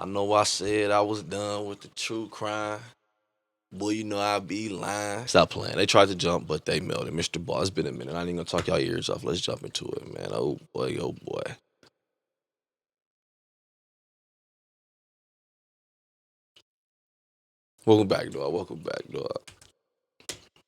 I know I said I was done with the true crime. Boy, you know I be lying. Stop playing. They tried to jump, but they melted. Mr. Ball, it's been a minute. I ain't even gonna talk y'all ears off. Let's jump into it, man. Oh boy, oh boy. Welcome back, dog. Welcome back, dog.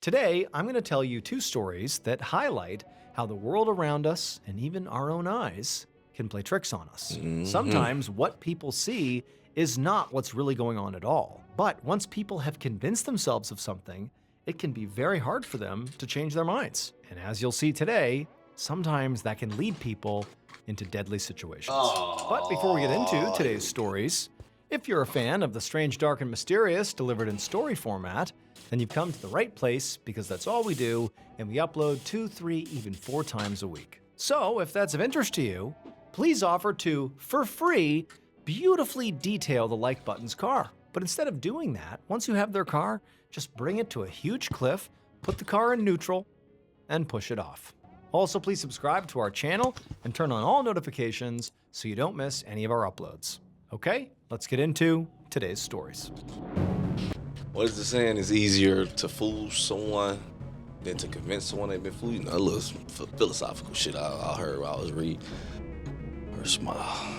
Today, I'm going to tell you two stories that highlight how the world around us and even our own eyes can play tricks on us. Sometimes what people see is not what's really going on at all. But once people have convinced themselves of something, it can be very hard for them to change their minds. And as you'll see today, sometimes that can lead people into deadly situations. But before we get into today's stories, if you're a fan of the strange, dark, and mysterious delivered in story format, then you've come to the right place because that's all we do, and we upload 2, 3, even 4 times a week. So if that's of interest to you, please offer to, for free, beautifully detail the like button's car. But instead of doing that, once you have their car, just bring it to a huge cliff, put the car in neutral, and push it off. Also, please subscribe to our channel and turn on all notifications so you don't miss any of our uploads. Okay, let's get into today's stories. What is the saying? It's easier to fool someone than to convince someone they've been fooled. You know, a little philosophical shit I heard while I was reading. Or smile.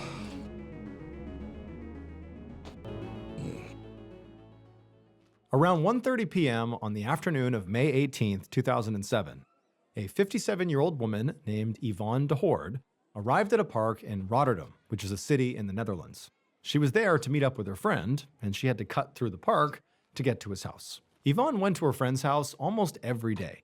Around 1:30 p.m. on the afternoon of May 18th, 2007, a 57-year-old woman named Yvonne de Hoorde arrived at a park in Rotterdam, which is a city in the Netherlands. She was there to meet up with her friend, and she had to cut through the park to get to his house. Yvonne went to her friend's house almost every day.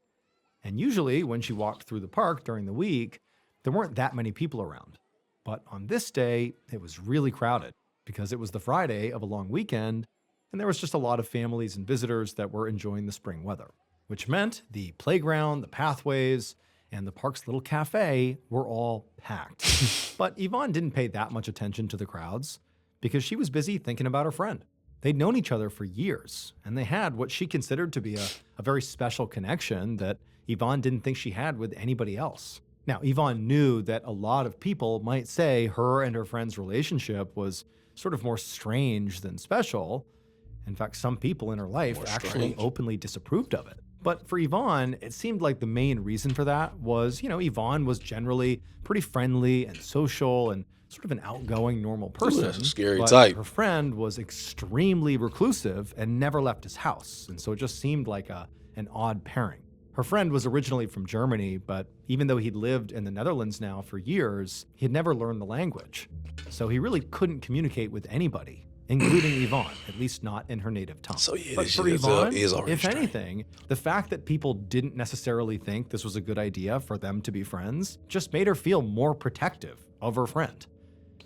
And usually, when she walked through the park during the week, there weren't that many people around. But on this day, it was really crowded because it was the Friday of a long weekend, and there was just a lot of families and visitors that were enjoying the spring weather, which meant the playground, the pathways, and the park's little cafe were all packed. But Yvonne didn't pay that much attention to the crowds because she was busy thinking about her friend. They'd known each other for years, and they had what she considered to be a very special connection that Yvonne didn't think she had with anybody else. Now, Yvonne knew that a lot of people might say her and her friend's relationship was sort of more strange than special. In fact, some people in her life actually openly disapproved of it. But for Yvonne, it seemed like the main reason for that was, Yvonne was generally pretty friendly and social and sort of an outgoing, normal person. Ooh, that's a scary but type. Her friend was extremely reclusive and never left his house. And so it just seemed like an odd pairing. Her friend was originally from Germany, but even though he'd lived in the Netherlands now for years, he had never learned the language. So he really couldn't communicate with anybody, including Yvonne, at least not in her native tongue. So yeah, but this for shit Yvonne, is already if strange. anything, the fact that people didn't necessarily think this was a good idea for them to be friends just made her feel more protective of her friend.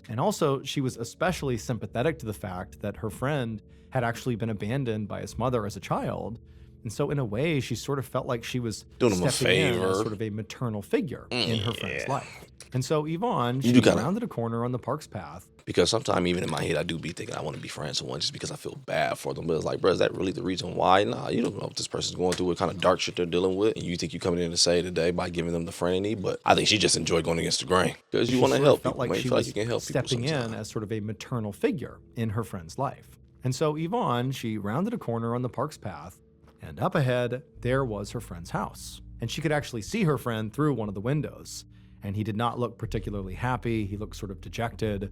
And also, she was especially sympathetic to the fact that her friend had actually been abandoned by his mother as a child. And so in a way, she sort of felt like she was Doing him a stepping in favor. as sort of a maternal figure in her friend's life. And so Yvonne, You she do kinda- rounded a corner on the park's path. Because sometimes even in my head, I do be thinking I want to be friends with someone just because I feel bad for them. But it's like, bro, is that really the reason why? Nah, you don't know what this person's going through, what kind of dark shit they're dealing with. And you think you coming in to save the day by giving them the friend they need. But I think she just enjoyed going against the grain. Because you want to help Felt people. like Man, you she feel like was you can help people stepping in sometimes. as sort of a maternal figure in her friend's life. And so Yvonne, she rounded a corner on the park's path, and up ahead, there was her friend's house. And she could actually see her friend through one of the windows. And he did not look particularly happy. He looked sort of dejected.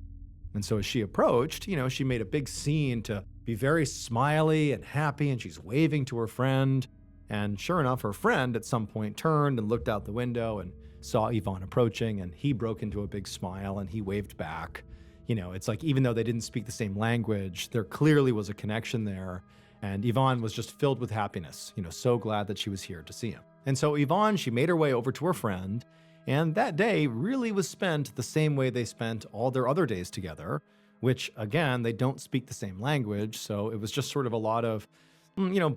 And so as she approached, she made a big scene to be very smiley and happy, and she's waving to her friend. And sure enough, her friend at some point turned and looked out the window and saw Yvonne approaching, and he broke into a big smile and he waved back. It's like even though they didn't speak the same language, there clearly was a connection there. And Yvonne was just filled with happiness, so glad that she was here to see him. And so Yvonne, she made her way over to her friend, and that day really was spent the same way they spent all their other days together, which, again, they don't speak the same language, so it was just sort of a lot of,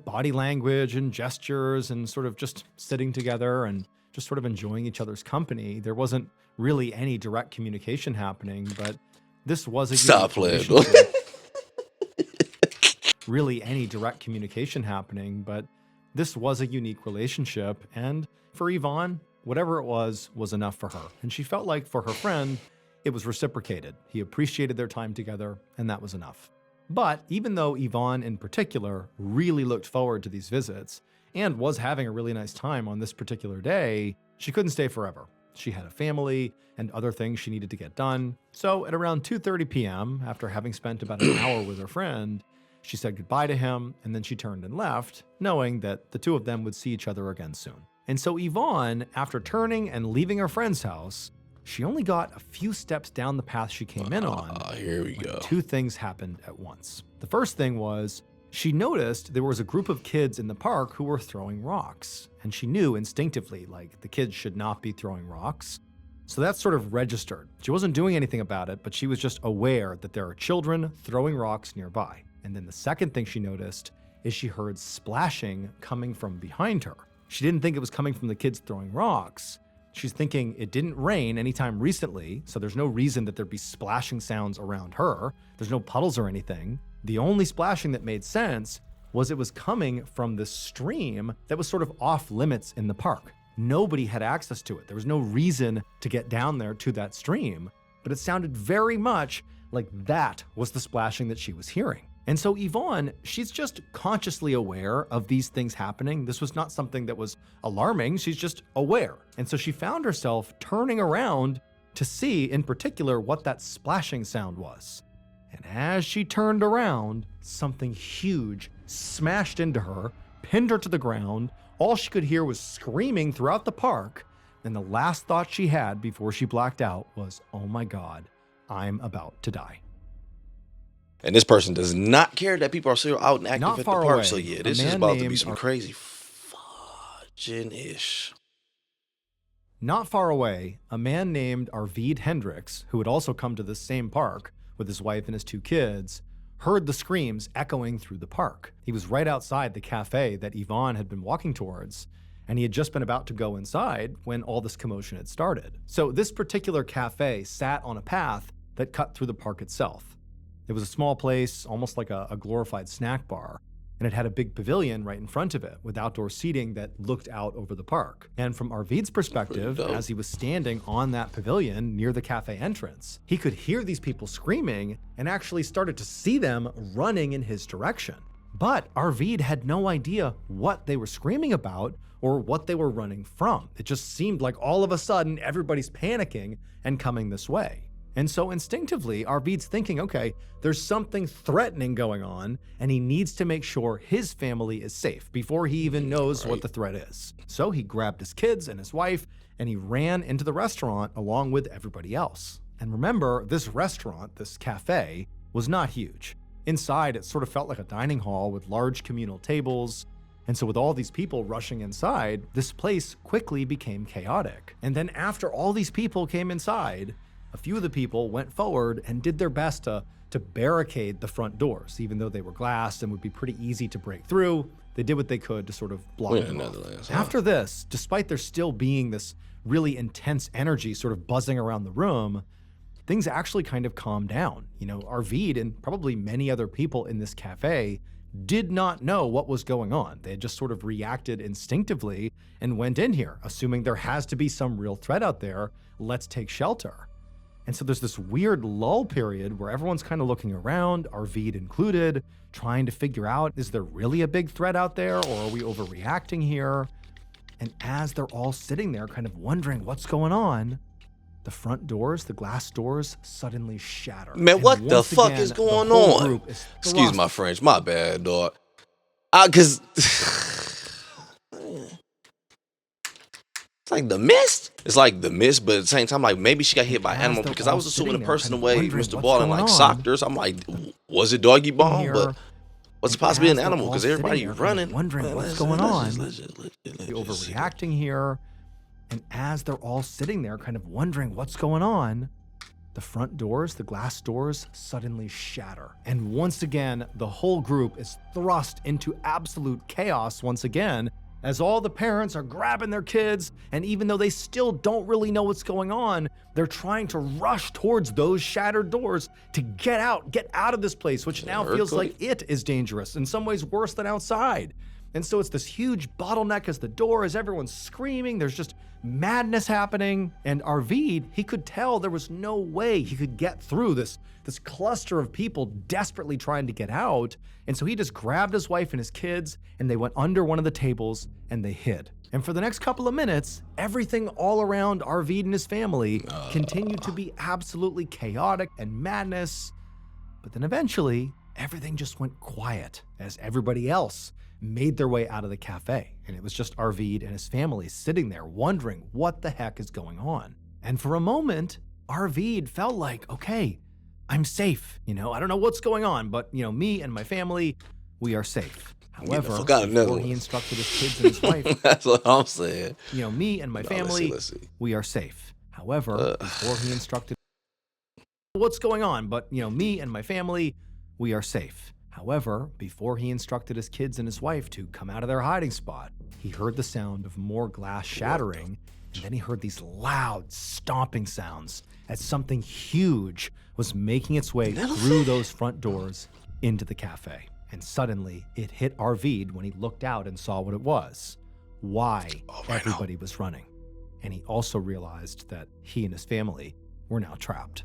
body language and gestures and sort of just sitting together and just sort of enjoying each other's company. There wasn't really any direct communication happening, but this was a Stop unique playing, relationship. Really any direct communication happening, but this was a unique relationship. And for Yvonne, whatever it was enough for her. And she felt like for her friend, it was reciprocated. He appreciated their time together, and that was enough. But even though Yvonne in particular really looked forward to these visits and was having a really nice time on this particular day, she couldn't stay forever. She had a family and other things she needed to get done. So at around 2:30 p.m., after having spent about an hour with her friend, she said goodbye to him, and then she turned and left, knowing that the two of them would see each other again soon. And so Yvonne, after turning and leaving her friend's house, she only got a few steps down the path she came in on. Here we go. Two things happened at once. The first thing was she noticed there was a group of kids in the park who were throwing rocks. And she knew instinctively, like, the kids should not be throwing rocks. So that sort of registered. She wasn't doing anything about it, but she was just aware that there are children throwing rocks nearby. And then the second thing she noticed is she heard splashing coming from behind her. She didn't think it was coming from the kids throwing rocks. She's thinking it didn't rain anytime recently, so there's no reason that there'd be splashing sounds around her. There's no puddles or anything. The only splashing that made sense was it was coming from this stream that was sort of off limits in the park. Nobody had access to it. There was no reason to get down there to that stream, but it sounded very much like that was the splashing that she was hearing. And so Yvonne, she's just consciously aware of these things happening. This was not something that was alarming. She's just aware. And so she found herself turning around to see in particular what that splashing sound was. And as she turned around, something huge smashed into her, pinned her to the ground. All she could hear was screaming throughout the park. And the last thought she had before she blacked out was, oh my God, I'm about to die. And this person does not care that people are still out and active Not at the far park. away, So yeah, a this is man about to be named some crazy fudging-ish. Not far away, a man named Arvid Hendricks, who had also come to this same park with his wife and his two kids, heard the screams echoing through the park. He was right outside the cafe that Yvonne had been walking towards, and he had just been about to go inside when all this commotion had started. So this particular cafe sat on a path that cut through the park itself. It was a small place, almost like a glorified snack bar, and it had a big pavilion right in front of it with outdoor seating that looked out over the park. And from Arvid's perspective, as he was standing on that pavilion near the cafe entrance, he could hear these people screaming and actually started to see them running in his direction. But Arvid had no idea what they were screaming about or what they were running from. It just seemed like all of a sudden everybody's panicking and coming this way. And so instinctively, Arvid's thinking, okay, there's something threatening going on, and he needs to make sure his family is safe before he even knows what the threat is. So he grabbed his kids and his wife, and he ran into the restaurant along with everybody else. And remember, this restaurant, this cafe, was not huge. Inside, it sort of felt like a dining hall with large communal tables. And so with all these people rushing inside, this place quickly became chaotic. And then after all these people came inside, a few of the people went forward and did their best to barricade the front doors, even though they were glass and would be pretty easy to break through. They did what they could to sort of block them off. After this, despite there still being this really intense energy sort of buzzing around the room, things actually kind of calmed down. You know, Arvid and probably many other people in this cafe did not know what was going on. They had just sort of reacted instinctively and went in here, assuming there has to be some real threat out there. Let's take shelter. And so there's this weird lull period where everyone's kind of looking around, Arvid included, trying to figure out, is there really a big threat out there, or are we overreacting here? And as they're all sitting there kind of wondering what's going on, the front doors, the glass doors, suddenly shatter. Man, what the fuck is going on? Excuse my French, my bad, dog. Cause it's like The Mist. It's like The Mist, but at the same time, like maybe she got hit by an animal, because I was assuming the person the way Mr. Ballen like socked her. So I'm like, was it doggy bone? But what's it possibly an animal? Because everybody running, wondering what's going on. You're overreacting here. And as they're all sitting there kind of wondering what's going on, the front doors, the glass doors, suddenly shatter. And once again, the whole group is thrust into absolute chaos once again, as all the parents are grabbing their kids, and even though they still don't really know what's going on, they're trying to rush towards those shattered doors to get out of this place, which now feels like it is dangerous, in some ways worse than outside. And so it's this huge bottleneck as the door, as everyone's screaming. There's just madness happening. And Arvid, he could tell there was no way he could get through this cluster of people desperately trying to get out. And so he just grabbed his wife and his kids, and they went under one of the tables and they hid. And for the next couple of minutes, everything all around Arvid and his family continued to be absolutely chaotic and madness. But then eventually, everything just went quiet as everybody else made their way out of the cafe. And it was just Arvid and his family sitting there wondering what the heck is going on. And for a moment, Arvid felt like, okay, I'm safe. I don't know what's going on, but me and my family, we are safe. However, before he instructed his kids and his wife, that's what I'm saying. Me and my family, let's see. we are safe. However, before he instructed what's going on, but me and my family, we are safe. However, before he instructed his kids and his wife to come out of their hiding spot, he heard the sound of more glass shattering, and then he heard these loud stomping sounds as something huge was making its way through those front doors into the cafe. And suddenly, it hit Arvid when he looked out and saw what it was. Why everybody was running. And he also realized that he and his family were now trapped.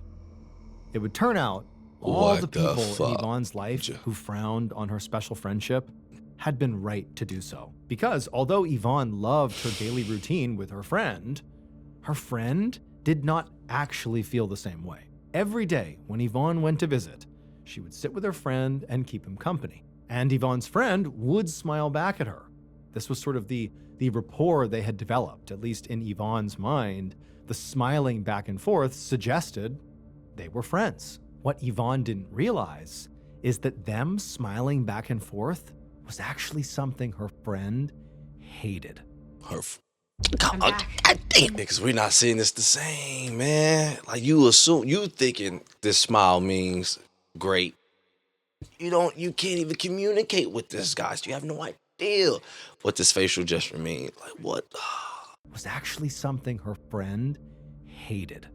It would turn out all the people in Yvonne's life who frowned on her special friendship had been right to do so. Because although Yvonne loved her daily routine with her friend did not actually feel the same way. Every day when Yvonne went to visit, she would sit with her friend and keep him company. And Yvonne's friend would smile back at her. This was sort of the rapport they had developed, at least in Yvonne's mind. The smiling back and forth suggested they were friends. What Yvonne didn't realize is that them smiling back and forth was actually something her friend hated. God damn, because we're not seeing this the same, man. Like you thinking this smile means great. You can't even communicate with this guy. So you have no idea what this facial gesture means. Like what? Was actually something her friend hated.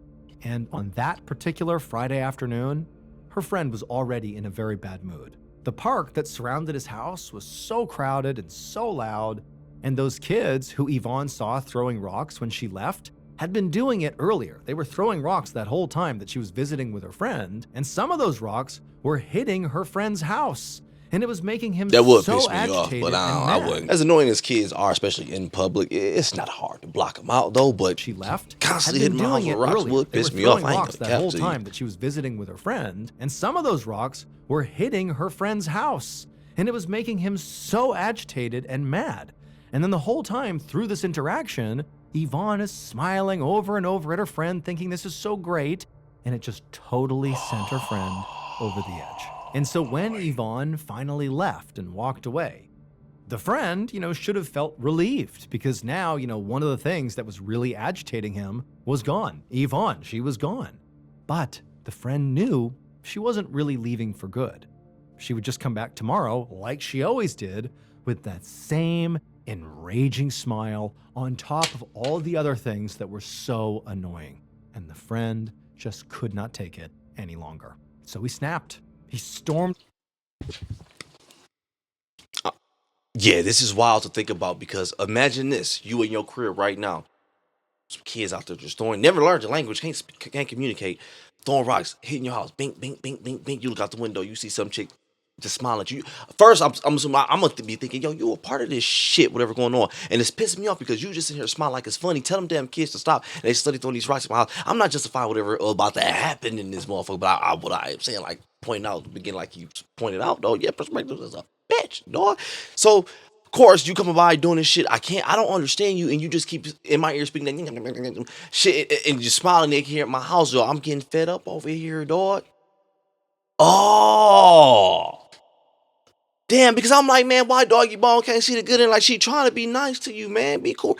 And on that particular Friday afternoon, her friend was already in a very bad mood. The park that surrounded his house was so crowded and so loud, and those kids who Yvonne saw throwing rocks when she left had been doing it earlier. They were throwing rocks that whole time that she was visiting with her friend, and some of those rocks were hitting her friend's house. And it was making him that would so piss me off, but I wouldn't. As annoying as kids are, especially in public, it's not hard to block them out though. But she left, constantly hitting my house with rocks would piss me off. Rocks that whole time that she was visiting with her friend, and some of those rocks were hitting her friend's house, and it was making him so agitated and mad. And then the whole time through this interaction, Yvonne is smiling over and over at her friend, thinking this is so great, and it just totally sent her friend over the edge. And so when Yvonne finally left and walked away, the friend, should have felt relieved because now, one of the things that was really agitating him was gone. Yvonne, she was gone. But the friend knew she wasn't really leaving for good. She would just come back tomorrow like she always did with that same enraging smile on top of all the other things that were so annoying. And the friend just could not take it any longer. So he snapped. He stormed. Yeah, this is wild to think about because imagine this, you in your career right now, some kids out there just never learned the language, can't communicate, throwing rocks, hitting your house, bing, bing, bing, bing, bing. You look out the window, you see some chick just smiling at you. First, I'm gonna be thinking, yo, you a part of this shit, whatever going on. And it's pissing me off because you just in here smiling like it's funny. Tell them damn kids to stop. And they study throwing these rocks at my house. I'm not justifying whatever about to happen in this motherfucker, but what I am saying, like, pointing out at the beginning, like you pointed out, though, yeah, perspective is a bitch, dog. So, of course, you coming by doing this shit. I don't understand you, and you just keep in my ear speaking that shit, and just smiling here at my house, yo. I'm getting fed up over here, dog. Oh. Damn, because I'm like, man, why Doggy Bone can't see the good in? Like, she trying to be nice to you, man. Be cool.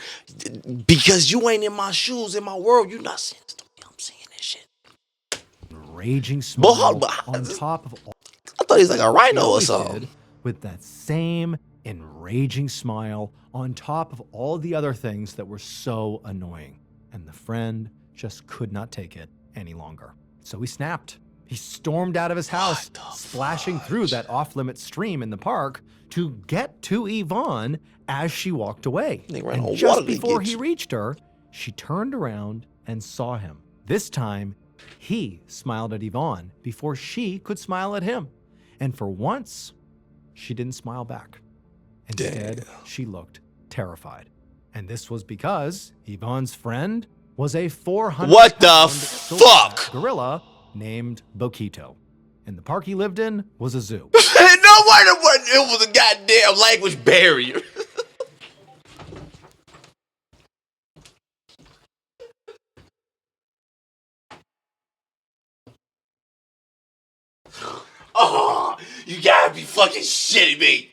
Because you ain't in my shoes, in my world. You not seeing stuff. I'm seeing this shit. Raging smile on top of all. I thought he's like a rhino or something. With that same enraging smile on top of all the other things that were so annoying. And the friend just could not take it any longer. So he snapped. He stormed out of his house, splashing through that off-limits stream in the park to get to Yvonne as she walked away. And just before he reached her, she turned around and saw him. This time, he smiled at Yvonne before she could smile at him. And for once, she didn't smile back. Instead, she looked terrified. And this was because Yvonne's friend was a 400-pound gorilla named Boquito. And the park he lived in was a zoo. No wonder it was a goddamn language barrier. Oh, you gotta be fucking shitting me.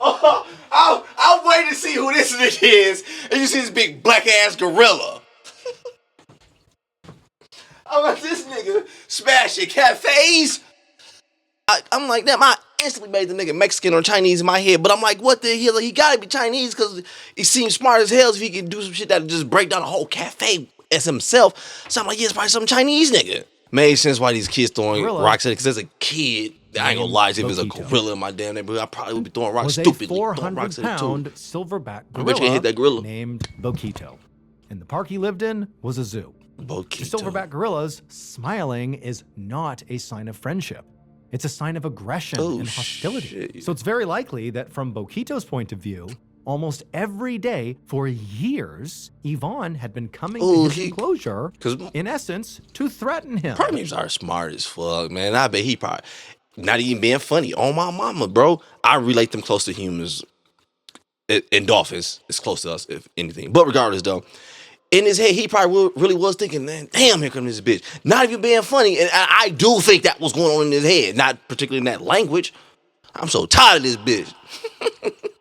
Oh, I'm waiting to see who this nigga is, and you see this big black ass gorilla. I'm like, this nigga smashing cafes. I'm like, damn, I instantly made the nigga Mexican or Chinese in my head, but I'm like, what the hell? He gotta be Chinese because he seems smart as hell if he can do some shit that'll just break down a whole cafe as himself. So I'm like, yeah, it's probably some Chinese nigga. Made sense why these kids throwing rocks at it, because as a kid, I ain't gonna lie, if it was a gorilla in my damn neighborhood, I probably would be throwing rocks stupidly. Was a 400-pound silverback I bet you hit that gorilla named Boquito. And the park he lived in was a zoo. Boquito. The silverback gorilla's smiling is not a sign of friendship. It's a sign of aggression and hostility. Shit. So it's very likely that from Boquito's point of view, almost every day for years, Yvonne had been coming to his enclosure, in essence, to threaten him. Primates are smart as fuck, man. I bet he probably, not even being funny, on my mama, bro. I relate them close to humans and dolphins. It's close to us, if anything. But regardless, though, in his head, he probably really was thinking, man, damn, here comes this bitch. Not even being funny. And I do think that was going on in his head, not particularly in that language. I'm so tired of this bitch.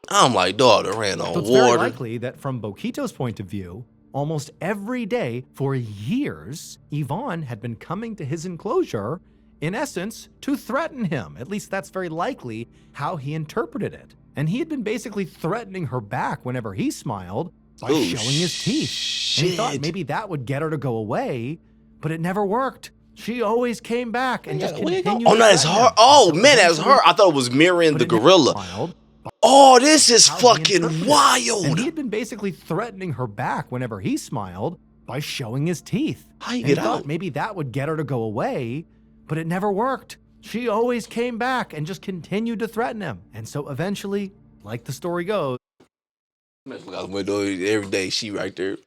I'm like, dog, I ran on so it's water. Very likely that from Boquito's point of view, almost every day for years, Yvonne had been coming to his enclosure, in essence, to threaten him. At least that's very likely how he interpreted it. And he had been basically threatening her back whenever he smiled by showing his teeth. Shit. And he thought maybe that would get her to go away, but it never worked. She always came back and just continued. Oh, no, that's her. Oh, man, that's her. I thought it was mirroring the gorilla. Oh, this is fucking wild. And he had been basically threatening her back whenever he smiled by showing his teeth. How you get out? Maybe that would get her to go away, but it never worked. She always came back and just continued to threaten him. And so eventually, like the story goes, Look out the window every day, she right there.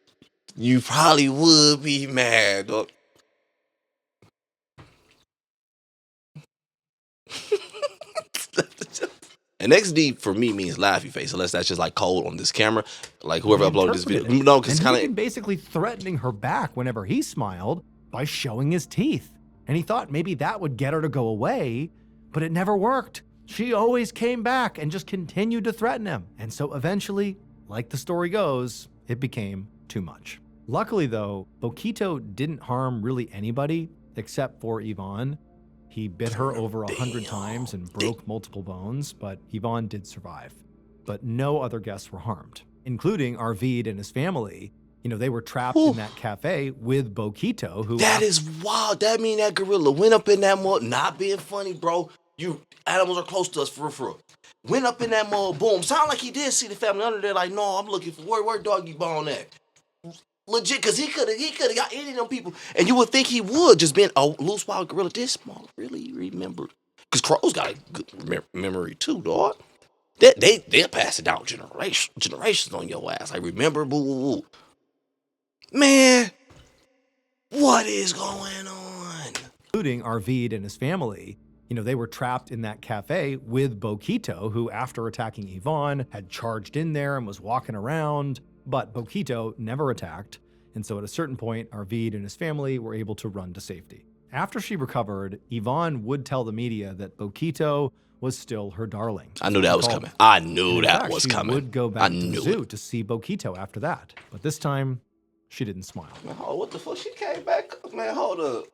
You probably would be mad, dog. And XD for me means laughy face, unless that's just like cold on this camera. Like whoever uploaded this video. No, because it's kind of basically threatening her back whenever he smiled by showing his teeth. And he thought maybe that would get her to go away, but it never worked. She always came back and just continued to threaten him. And so eventually, like the story goes, it became too much. Luckily though, Boquito didn't harm really anybody except for Yvonne. He bit her over 100 times and broke multiple bones, but Yvonne did survive. But no other guests were harmed, including Arvid and his family. You know, they were trapped in that cafe with Boquito, who— That is wild. That mean that gorilla went up in that mud, not being funny, bro. You animals are close to us, for real. Went up in that mud, boom. Sound like he did see the family under there, like, no, I'm looking for where Doggy Bone at. Legit, because he could have got any of them people. And you would think he would, just being a loose wild gorilla this small, really remembered. Because crows got a good memory too, dog. They'll pass it down generations on your ass. Like, remember, boo, boo, boo. Man, what is going on? Including Arvid and his family. You know, they were trapped in that cafe with Boquito, who, after attacking Yvonne, had charged in there and was walking around. But Boquito never attacked, and so at a certain point, Arvid and his family were able to run to safety. After she recovered, Yvonne would tell the media that Boquito was still her darling. I knew that was coming. I knew that was coming. She would go back to the zoo to see Boquito after that, but this time, she didn't smile. Man, oh, what the fuck? She came back? Man, hold up.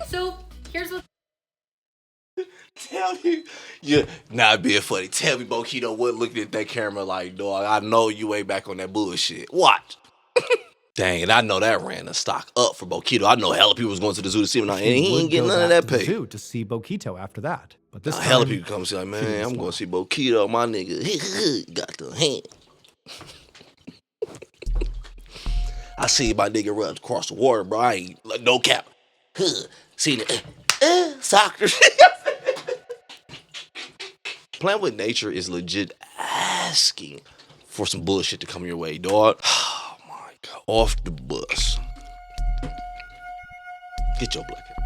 So, here's what... Tell you, Yeah, not being funny. Tell me, Bokito, what looking at that camera like, dog? I know you ain't back on that bullshit. Watch. Dang, and I know that ran the stock up for Bokito. I know hella people was going to the zoo to see him, and he would ain't getting go none of back that to the pay. zoo to see Bokito after that. But this time, Hella people come see like, she man, didn't I'm smile. going to see Bokito, my nigga. Got the hand. I see my nigga run across the water, bro. I ain't like no cap. See the soccer. Playing with nature is legit asking for some bullshit to come your way, dog. Oh my god. Off the bus. Get your black ass.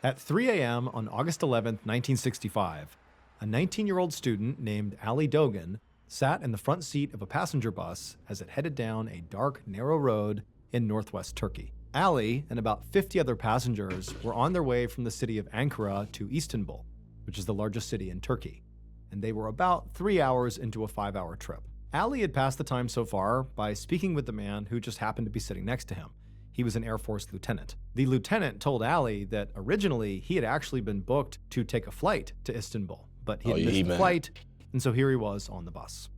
At 3 a.m. on August 11th, 1965, a 19-year-old student named Ali Dogan sat in the front seat of a passenger bus as it headed down a dark, narrow road in northwest Turkey. Ali and about 50 other passengers were on their way from the city of Ankara to Istanbul, which is the largest city in Turkey, and they were about 3 hours into a 5-hour trip. Ali had passed the time so far by speaking with the man who just happened to be sitting next to him. He was an Air Force lieutenant. The lieutenant told Ali that originally he had actually been booked to take a flight to Istanbul, but he had missed the flight, and so here he was on the bus.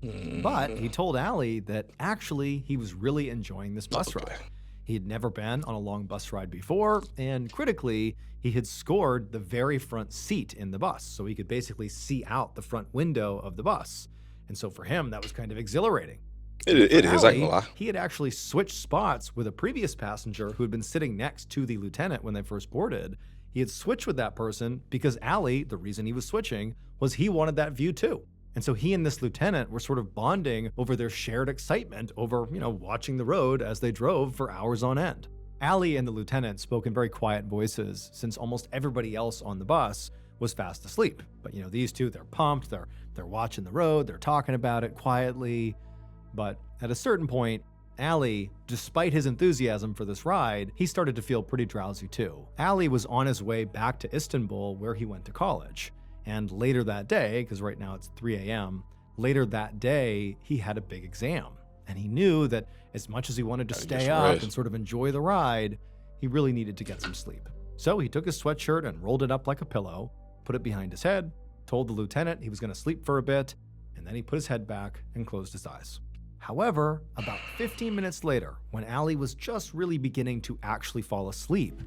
But he told Ali that actually he was really enjoying this bus ride. He had never been on a long bus ride before, and critically, he had scored the very front seat in the bus, so he could basically see out the front window of the bus. And so for him, that was kind of exhilarating. It is, I ain't gonna lie. He had actually switched spots with a previous passenger who had been sitting next to the lieutenant when they first boarded. He had switched with that person because Ali, the reason he was switching, was he wanted that view too. And so he and this lieutenant were sort of bonding over their shared excitement over, watching the road as they drove for hours on end. Ali and the lieutenant spoke in very quiet voices since almost everybody else on the bus was fast asleep. But these two, they're pumped, they're watching the road, they're talking about it quietly. But at a certain point, Ali, despite his enthusiasm for this ride, he started to feel pretty drowsy too. Ali was on his way back to Istanbul where he went to college. And later that day, because right now it's 3 a.m., later that day, he had a big exam. And he knew that as much as he wanted to stay up and sort of enjoy the ride, he really needed to get some sleep. So he took his sweatshirt and rolled it up like a pillow, put it behind his head, told the lieutenant he was going to sleep for a bit, and then he put his head back and closed his eyes. However, about 15 minutes later, when Ali was just really beginning to actually fall asleep,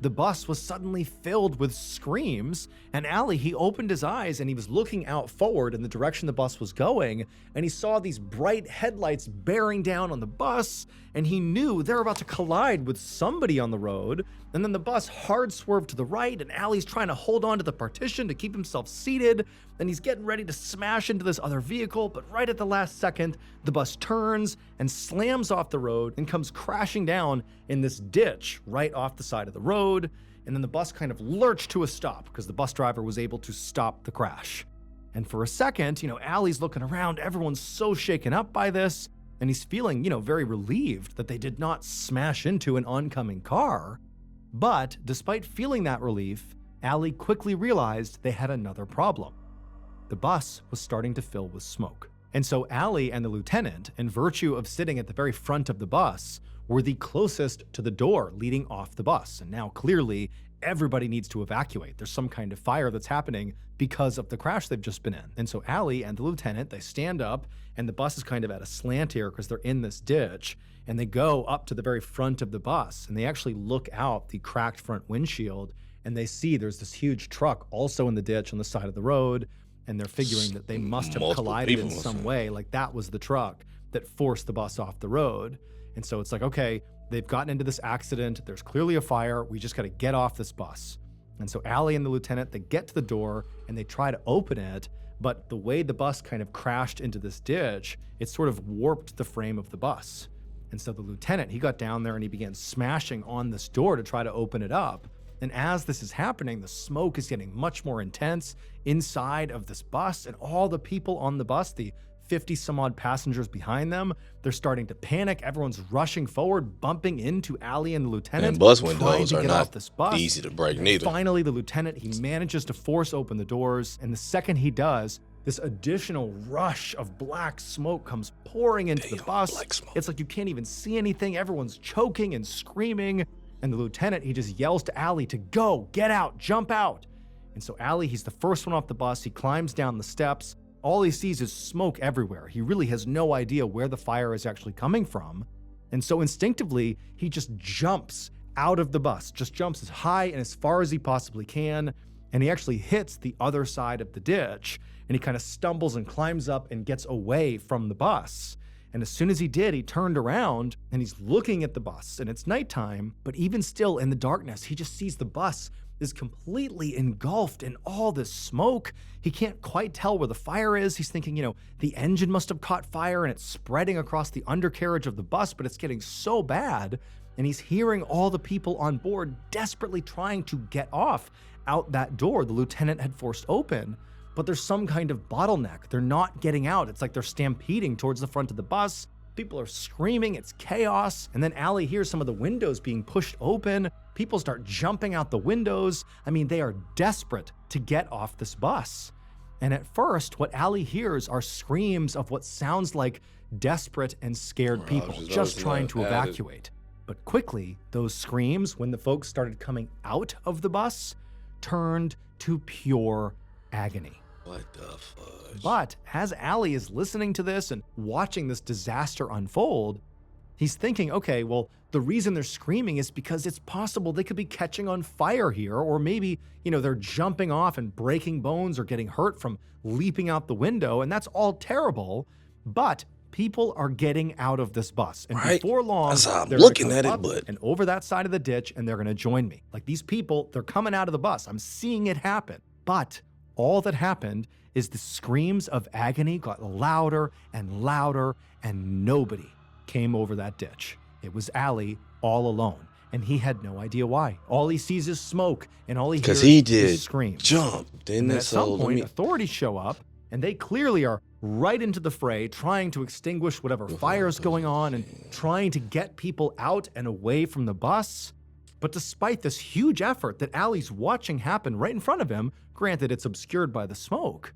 the bus was suddenly filled with screams, and Ali, he opened his eyes and he was looking out forward in the direction the bus was going, and he saw these bright headlights bearing down on the bus, and he knew they were about to collide with somebody on the road, and then the bus hard swerved to the right, and Ali's trying to hold on to the partition to keep himself seated, and he's getting ready to smash into this other vehicle, but right at the last second, the bus turns and slams off the road and comes crashing down in this ditch right off the side of the road, and then the bus kind of lurched to a stop because the bus driver was able to stop the crash. And for a second, Ali's looking around, everyone's so shaken up by this, and he's feeling, very relieved that they did not smash into an oncoming car. But despite feeling that relief, Ali quickly realized they had another problem. The bus was starting to fill with smoke. And so Ali and the lieutenant, in virtue of sitting at the very front of the bus, were the closest to the door leading off the bus. And now clearly everybody needs to evacuate. There's some kind of fire that's happening because of the crash they've just been in. And so Ali and the lieutenant, they stand up, and the bus is kind of at a slant here because they're in this ditch, and they go up to the very front of the bus, and they actually look out the cracked front windshield, and they see there's this huge truck also in the ditch on the side of the road, and they're figuring that they must have collided in some way, like that was the truck that forced the bus off the road. And so it's like, okay, they've gotten into this accident, there's clearly a fire, we just gotta get off this bus. And so Ali and the lieutenant, they get to the door and they try to open it, but the way the bus kind of crashed into this ditch, it sort of warped the frame of the bus. And so the lieutenant, he got down there and he began smashing on this door to try to open it up. And as this is happening, the smoke is getting much more intense inside of this bus, and all the people on the bus, the 50 some odd passengers behind them, they're starting to panic. Everyone's rushing forward, bumping into Ali and the lieutenant. And bus windows trying to are get not off this bus. easy to break neither. Finally, the lieutenant, he manages to force open the doors, and the second he does, this additional rush of black smoke comes pouring into the bus. It's like you can't even see anything. Everyone's choking and screaming. And the lieutenant, he just yells to Allie to go, get out, jump out. And so Allie, he's the first one off the bus. He climbs down the steps. All he sees is smoke everywhere. He really has no idea where the fire is actually coming from. And so instinctively, he just jumps out of the bus, just jumps as high and as far as he possibly can. And he actually hits the other side of the ditch. And he kind of stumbles and climbs up and gets away from the bus. And as soon as he did, he turned around and he's looking at the bus, and it's nighttime, but even still in the darkness, he just sees the bus is completely engulfed in all this smoke. He can't quite tell where the fire is. He's thinking, the engine must have caught fire and it's spreading across the undercarriage of the bus, but it's getting so bad. And he's hearing all the people on board desperately trying to get off out that door the lieutenant had forced open. But there's some kind of bottleneck. They're not getting out. It's like they're stampeding towards the front of the bus. People are screaming. It's chaos. And then Allie hears some of the windows being pushed open. People start jumping out the windows. I mean, they are desperate to get off this bus. And at first, what Allie hears are screams of what sounds like desperate and scared people just trying to evacuate. But quickly, those screams, when the folks started coming out of the bus, turned to pure agony. What the fudge? But as Allie is listening to this and watching this disaster unfold, he's thinking, okay, well, the reason they're screaming is because it's possible they could be catching on fire here, or maybe, they're jumping off and breaking bones or getting hurt from leaping out the window, and that's all terrible. But people are getting out of this bus, and before long, that's how I'm they're looking gonna at come it, up but and over that side of the ditch, and they're going to join me. Like, these people, they're coming out of the bus. I'm seeing it happen. But all that happened is the screams of agony got louder and louder, and nobody came over that ditch. It was Allie all alone, and he had no idea why. All he sees is smoke, and all he hears is screams. Jump. And then at some point, authorities show up, and they clearly are right into the fray, trying to extinguish whatever fire is going on and trying to get people out and away from the bus. But despite this huge effort that Allie's watching happen right in front of him, granted it's obscured by the smoke,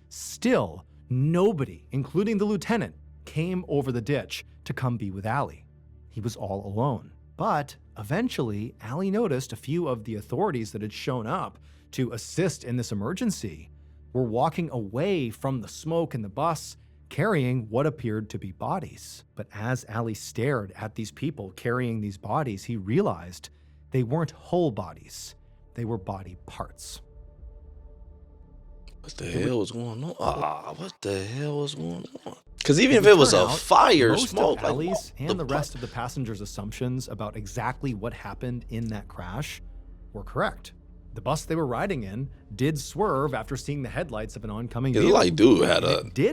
still nobody, including the lieutenant, came over the ditch to come be with Allie. He was all alone. But eventually, Allie noticed a few of the authorities that had shown up to assist in this emergency were walking away from the smoke in the bus, carrying what appeared to be bodies. But as Allie stared at these people carrying these bodies, he realized they weren't whole bodies. They were body parts. What the hell was going on? What the hell was going on? Because even if it was a fire, most smoke, of Allie's and the rest of the passengers' assumptions about exactly what happened in that crash were correct. The bus they were riding in did swerve after seeing the headlights of an oncoming vehicle. Like dude had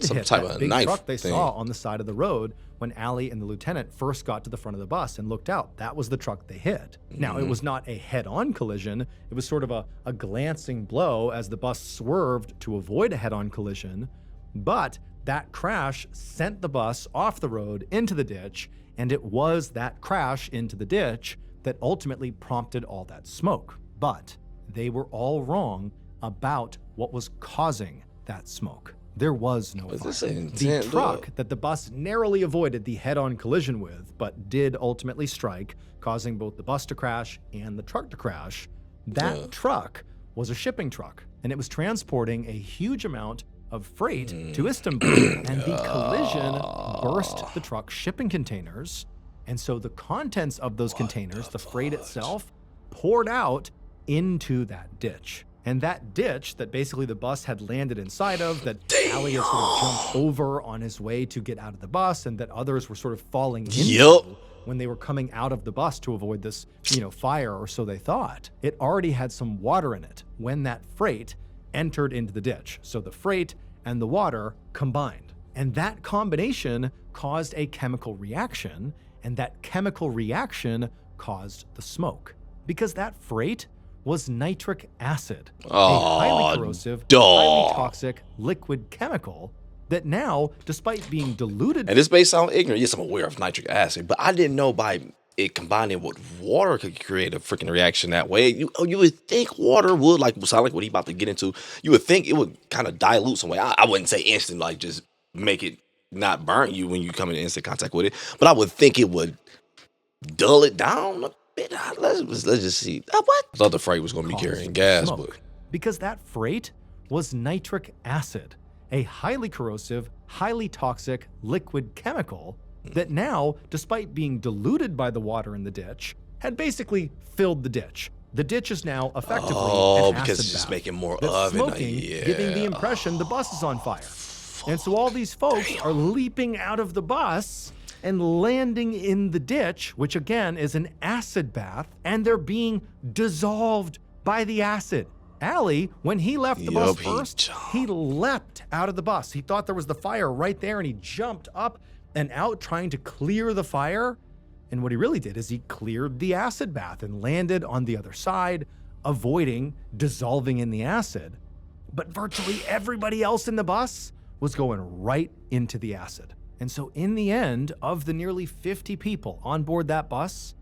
some type that of big knife truck they thing. saw on the side of the road when Allie and the lieutenant first got to the front of the bus and looked out. That was the truck they hit. Now, it was not a head-on collision. It was sort of a glancing blow as the bus swerved to avoid a head-on collision. But that crash sent the bus off the road into the ditch, and it was that crash into the ditch that ultimately prompted all that smoke. But they were all wrong about what was causing that smoke. There was no fire. The truck that the bus narrowly avoided the head-on collision with, but did ultimately strike, causing both the bus to crash and the truck to crash, that truck was a shipping truck, and it was transporting a huge amount of freight to Istanbul, and the collision burst the truck's shipping containers, and so the contents of those containers, the freight itself, poured out into that ditch. And that ditch that basically the bus had landed inside of, that Allie had sort of jumped over on his way to get out of the bus, and that others were sort of falling into when they were coming out of the bus to avoid this, fire, or so they thought. It already had some water in it when that freight entered into the ditch. So the freight and the water combined. And that combination caused a chemical reaction, and that chemical reaction caused the smoke. Because that freight was nitric acid, a highly corrosive, highly toxic liquid chemical that now, despite being diluted... And this may sound ignorant. Yes, I'm aware of nitric acid, but I didn't know by it combining with water could create a freaking reaction that way. You would think water would, sound like what he about to get into, you would think it would kind of dilute some way. I wouldn't say instant, just make it not burn you when you come into instant contact with it, but I would think it would dull it down a let's just see. What? I thought the freight was going to be caused carrying the gas, smoke, but because that freight was nitric acid, a highly corrosive, highly toxic liquid chemical that now, despite being diluted by the water in the ditch, had basically filled the ditch. The ditch is now effectively an because acid it's just bath making more that's of it. smoking, Yeah. giving the impression the bus is on fire. And so all these folks are leaping out of the bus and landing in the ditch, which again is an acid bath, and they're being dissolved by the acid. Allie, when he left the bus first, he leapt out of the bus. He thought there was the fire right there, and he jumped up and out trying to clear the fire. And what he really did is he cleared the acid bath and landed on the other side, avoiding dissolving in the acid. But virtually everybody else in the bus was going right into the acid. And so in the end, of the nearly 50 people on board that bus,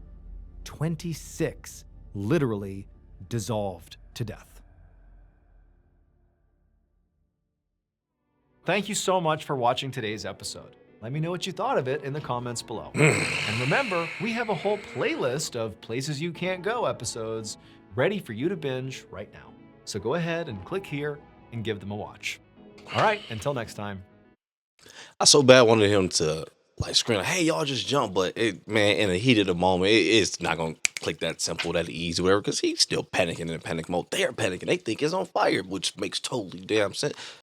26 literally dissolved to death. Thank you so much for watching today's episode. Let me know what you thought of it in the comments below. And remember, we have a whole playlist of Places You Can't Go episodes ready for you to binge right now. So go ahead and click here and give them a watch. All right, until next time. I so bad wanted him to like scream, "Hey, y'all just jump!" But man, in the heat of the moment, it's not gonna click that simple, that easy, whatever. Because he's still panicking in panic mode. They're panicking. They think it's on fire, which makes totally damn sense.